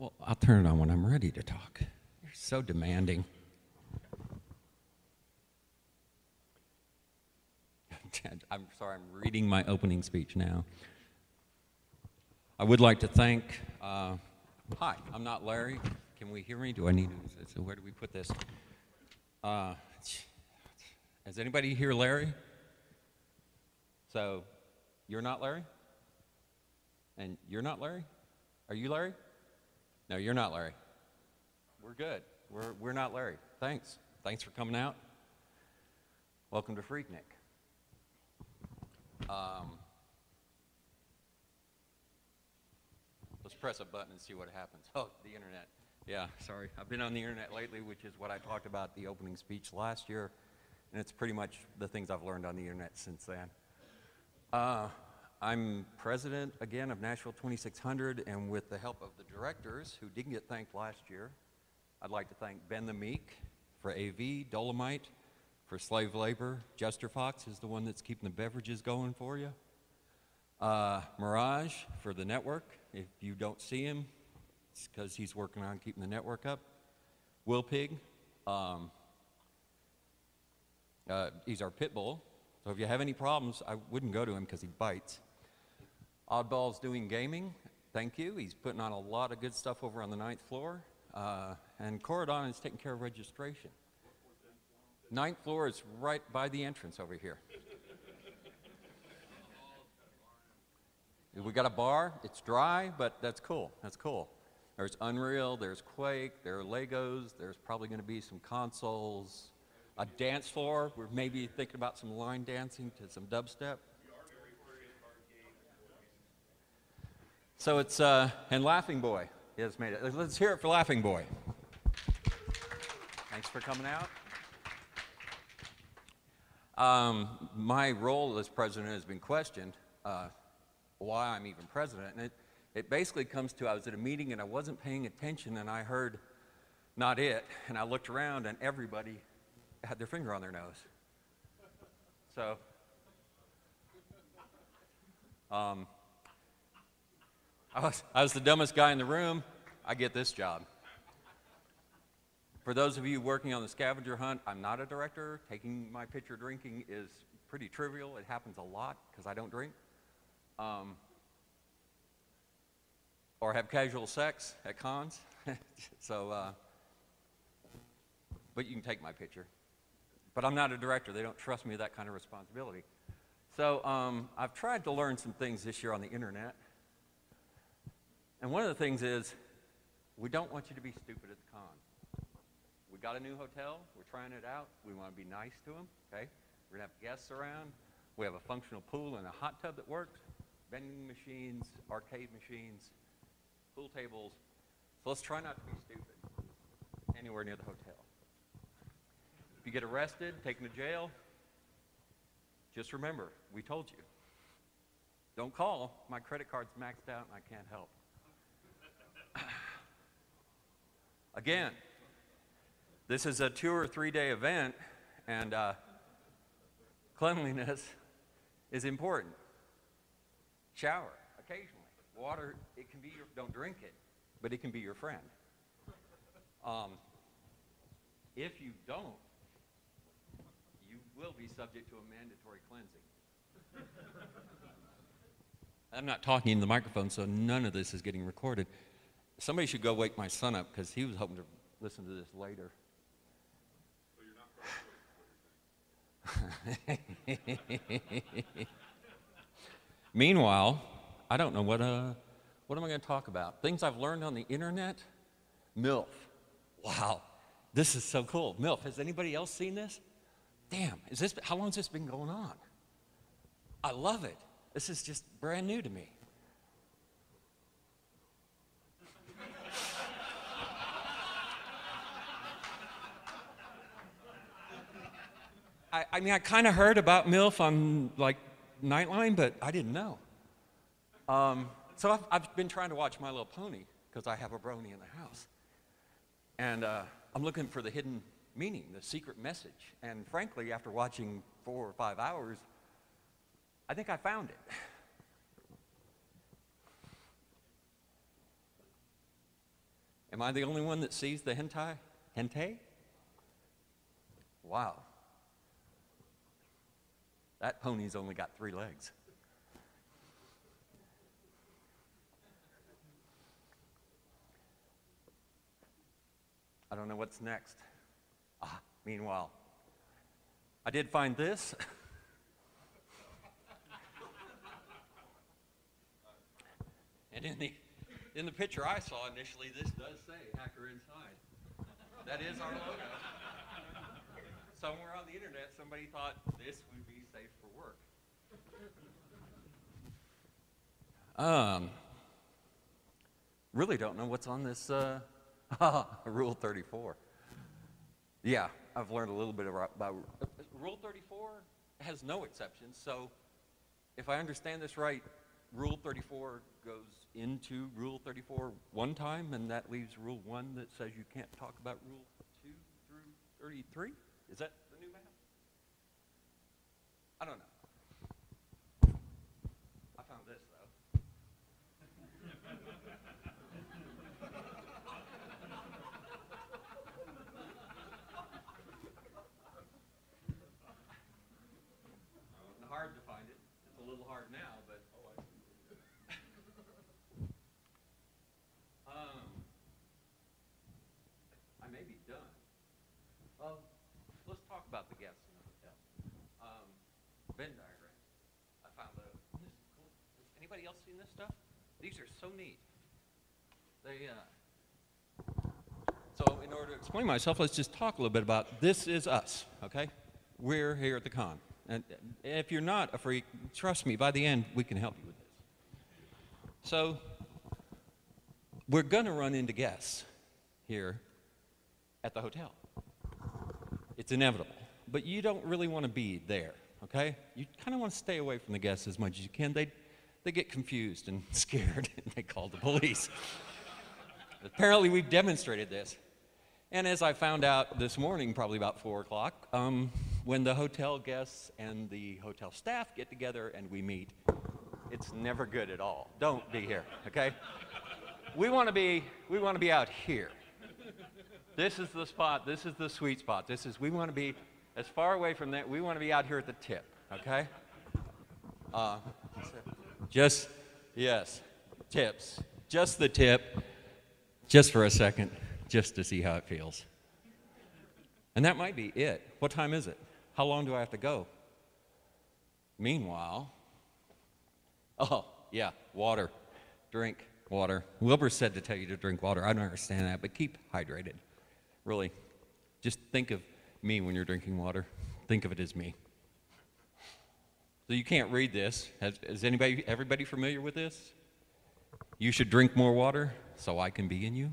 Well, I'll turn it on when I'm ready to talk. You're so demanding. I'm sorry, I'm reading my opening speech now. I would like to thank, hi, I'm not Larry. Can we hear me? Do I need to, so where do we put this? Has anybody here Larry? So, you're not Larry? And you're not Larry? Are you Larry? No, you're not Larry. We're good. We're not Larry. Thanks. Thanks for coming out. Welcome to PhreakNIC. Let's press a button and see what happens. Oh, the internet. Yeah, sorry. I've been on the internet lately, which is what I talked about the opening speech last year, and it's pretty much the things I've learned on the internet since then. I'm president, again, of Nashville 2600, and with the help of the directors, who didn't get thanked last year, I'd like to thank Ben the Meek for AV, Dolomite for slave labor, Jester Fox is the one that's keeping the beverages going for you, Mirage for the network. If you don't see him, it's because he's working on keeping the network up. Will Pig, he's our pit bull, so if you have any problems, I wouldn't go to him because he bites. Oddball's doing gaming, thank you. He's putting on a lot of good stuff over on the 9th floor. And Corridon is taking care of registration. 9th floor is right by the entrance over here. We got a bar, it's dry, but that's cool, that's cool. There's Unreal, there's Quake, there are Legos, there's probably gonna be some consoles, a dance floor, we're maybe thinking about some line dancing to some dubstep. So it's, and Laughing Boy has made it. Let's hear it for Laughing Boy. Thanks for coming out. My role as president has been questioned, why I'm even president. And it basically comes to, I was at a meeting and I wasn't paying attention and I heard, not it, and I looked around and everybody had their finger on their nose. So, I was the dumbest guy in the room. I get this job. For those of you working on the scavenger hunt, I'm not a director. Taking my picture drinking is pretty trivial. It happens a lot because I don't drink. Or have casual sex at cons. So, but you can take my picture. But I'm not a director. They don't trust me with that kind of responsibility. So I've tried to learn some things this year on the internet. And one of the things is, we don't want you to be stupid at the con. We got a new hotel, we're trying it out, we want to be nice to them, okay? We're gonna have guests around, we have a functional pool and a hot tub that works, vending machines, arcade machines, pool tables. So let's try not to be stupid anywhere near the hotel. If you get arrested, taken to jail, just remember, we told you. Don't call, my credit card's maxed out and I can't help. Again, this is a 2 or 3 day event, and cleanliness is important. Shower occasionally. Water, it can be your, don't drink it, but it can be your friend. If you don't, you will be subject to a mandatory cleansing. I'm not talking in the microphone, so none of this is getting recorded. Somebody should go wake my son up because he was hoping to listen to this later. So you're not Meanwhile, I don't know what am I going to talk about? Things I've learned on the internet? MILF. Wow, this is so cool. MILF. Has anybody else seen this? Damn, how long has this been going on? I love it. This is just brand new to me. I mean, I kind of heard about MILF on, like, Nightline, but I didn't know. So I've been trying to watch My Little Pony, because I have a brony in the house. And I'm looking for the hidden meaning, the secret message. And frankly, after watching 4 or 5 hours, I think I found it. Am I the only one that sees the hentai? Hentai? Wow. That pony's only got 3 legs. I don't know what's next. Meanwhile, I did find this. And in the picture I saw initially, this does say Hacker Inside. That is our logo. Somewhere on the internet, somebody thought this would be safe for work. Really don't know what's on this Rule 34. Yeah, I've learned a little bit about Rule 34 has no exceptions, so if I understand this right, Rule 34 goes into Rule 34 one time, and that leaves Rule 1 that says you can't talk about Rule 2 through 33? Is that the new math? I don't know. I found this, though. Hard to find it. It's a little hard now, but I may be done. Well, let's talk about the guests in the hotel. Venn diagram. I found those. This is cool. Has anybody else seen this stuff? These are so neat. So in order to explain myself, let's just talk a little bit about this is us, okay? We're here at the con. And if you're not a freak, trust me, by the end, we can help you with this. So we're going to run into guests here at the hotel. It's inevitable. But you don't really want to be there, okay? You kind of want to stay away from the guests as much as you can. They get confused and scared, and they call the police. Apparently, we've demonstrated this. And as I found out this morning, probably about 4 o'clock, when the hotel guests and the hotel staff get together and we meet, it's never good at all. Don't be here, okay? We want to be out here. This is the spot. This is the sweet spot. We want to be as far away from that. We want to be out here at the tip, okay? Yes, tips. Just the tip, just for a second, just to see how it feels. And that might be it. What time is it? How long do I have to go? Meanwhile, water. Drink water. Wilbur said to tell you to drink water. I don't understand that, but keep hydrated. Really. Just think of me when you're drinking water. Think of it as me. So you can't read this. Is everybody familiar with this? You should drink more water so I can be in you.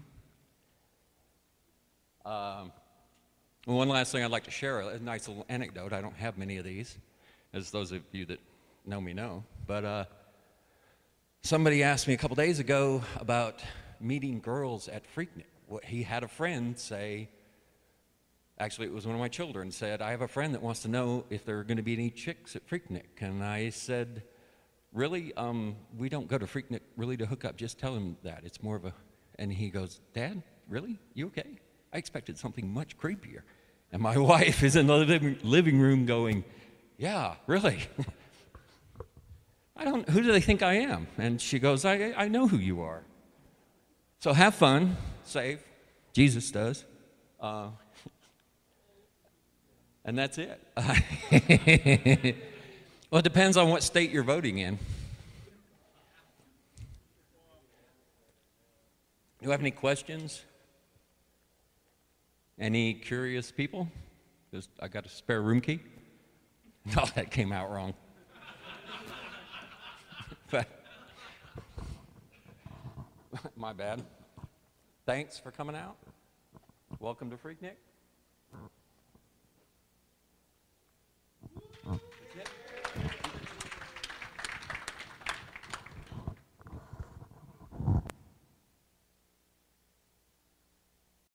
One last thing I'd like to share, a nice little anecdote. I don't have many of these, as those of you that know me know. But somebody asked me a couple days ago about meeting girls at PhreakNIC. He had a friend say, actually it was one of my children, said, I have a friend that wants to know if there are going to be any chicks at PhreakNIC. And I said, really? We don't go to PhreakNIC really to hook up. Just tell him that. It's more of a... And he goes, Dad, really? You okay? I expected something much creepier. And my wife is in the living room going, yeah, really? Who do they think I am? And she goes, I know who you are. So have fun, safe. Jesus does. And that's it. Well, it depends on what state you're voting in. Do you have any questions? Any curious people? I got a spare room key? No, that came out wrong. My bad. Thanks for coming out. Welcome to PhreakNIC.